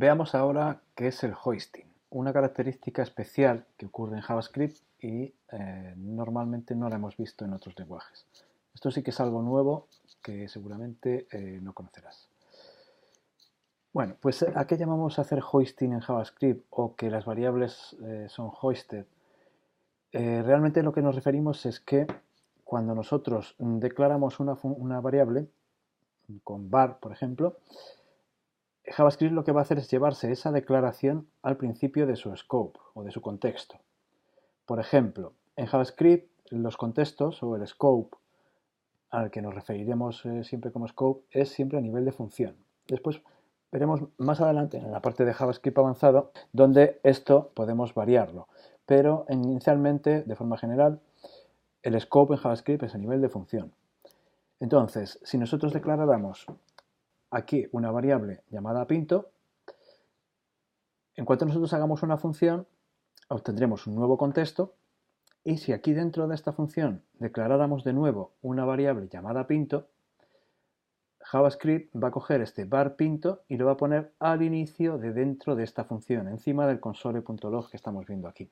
Veamos ahora qué es el hoisting, una característica especial que ocurre en JavaScript y normalmente no la hemos visto en otros lenguajes. Esto sí que es algo nuevo que seguramente no conocerás. Bueno, pues ¿a qué llamamos hacer hoisting en JavaScript o que las variables son hoisted? Realmente lo que nos referimos es que cuando nosotros declaramos una variable con var, por ejemplo, JavaScript lo que va a hacer es llevarse esa declaración al principio de su scope o de su contexto. Por ejemplo, en JavaScript los contextos o el scope al que nos referiremos siempre como scope es siempre a nivel de función. Después veremos más adelante en la parte de JavaScript avanzado donde esto podemos variarlo. Pero inicialmente, de forma general, el scope en JavaScript es a nivel de función. Entonces, si nosotros declaráramos aquí una variable llamada pinto, en cuanto nosotros hagamos una función, obtendremos un nuevo contexto y si aquí dentro de esta función declaráramos de nuevo una variable llamada pinto, JavaScript va a coger este var pinto y lo va a poner al inicio de dentro de esta función, encima del console.log que estamos viendo aquí.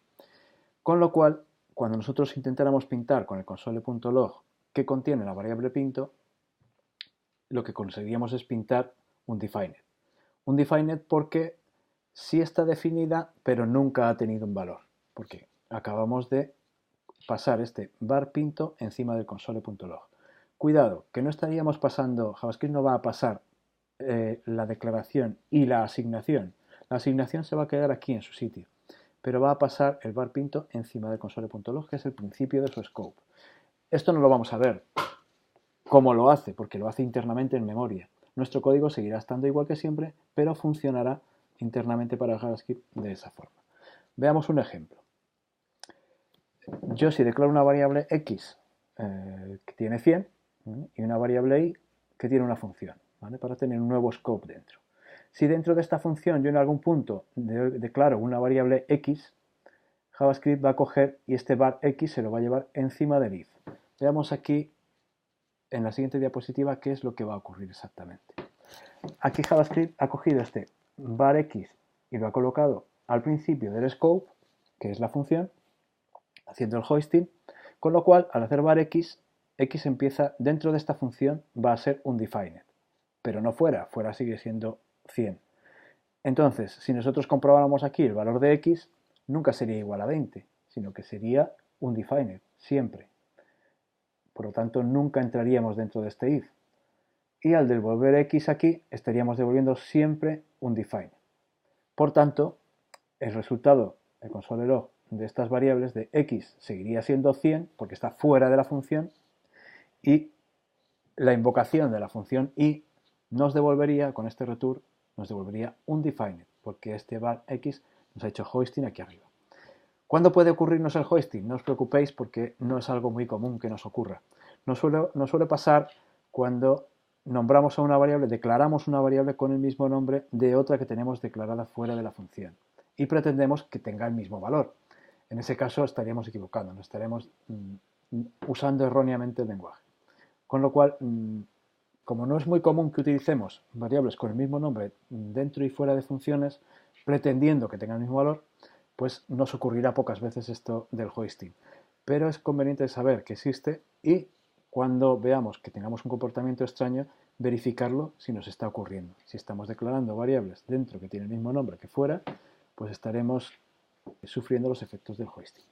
Con lo cual, cuando nosotros intentáramos pintar con el console.log que contiene la variable pinto, lo que conseguiríamos es pintar un defined. Un defined porque sí está definida, pero nunca ha tenido un valor, porque acabamos de pasar este var pinto encima del console.log. Cuidado, que no estaríamos pasando, JavaScript no va a pasar la declaración y la asignación. La asignación se va a quedar aquí en su sitio, pero va a pasar el var pinto encima del console.log, que es el principio de su scope. Esto no lo vamos a ver cómo lo hace, porque lo hace internamente en memoria. Nuestro código seguirá estando igual que siempre, pero funcionará internamente para JavaScript de esa forma. Veamos un ejemplo. Yo si declaro una variable x que tiene 100 y una variable y que tiene una función, ¿vale? Para tener un nuevo scope dentro. Si dentro de esta función yo en algún punto declaro una variable x, JavaScript va a coger y este var x se lo va a llevar encima del if. Veamos aquí en la siguiente diapositiva qué es lo que va a ocurrir exactamente. Aquí JavaScript ha cogido este var x y lo ha colocado al principio del scope, que es la función, haciendo el hoisting, con lo cual al hacer var x, x empieza dentro de esta función va a ser un defined, pero no fuera, fuera sigue siendo 100. Entonces, si nosotros comprobáramos aquí el valor de x, nunca sería igual a 20, sino que sería un defined, siempre. Por lo tanto, nunca entraríamos dentro de este if. Y al devolver x aquí, estaríamos devolviendo siempre un defined. Por tanto, el resultado, el console.log de estas variables de x seguiría siendo 100 porque está fuera de la función y la invocación de la función i nos devolvería, con este return, nos devolvería un defined porque este var x nos ha hecho hoisting aquí arriba. ¿Cuándo puede ocurrirnos el hoisting? No os preocupéis porque no es algo muy común que nos ocurra. Nos suele pasar cuando nombramos a una variable, declaramos una variable con el mismo nombre de otra que tenemos declarada fuera de la función y pretendemos que tenga el mismo valor. En ese caso estaríamos equivocándonos, estaremos usando erróneamente el lenguaje. Con lo cual, como no es muy común que utilicemos variables con el mismo nombre dentro y fuera de funciones, pretendiendo que tengan el mismo valor, pues nos ocurrirá pocas veces esto del hoisting. Pero es conveniente saber que existe y cuando veamos que tengamos un comportamiento extraño, verificarlo si nos está ocurriendo. Si estamos declarando variables dentro que tienen el mismo nombre que fuera, pues estaremos sufriendo los efectos del hoisting.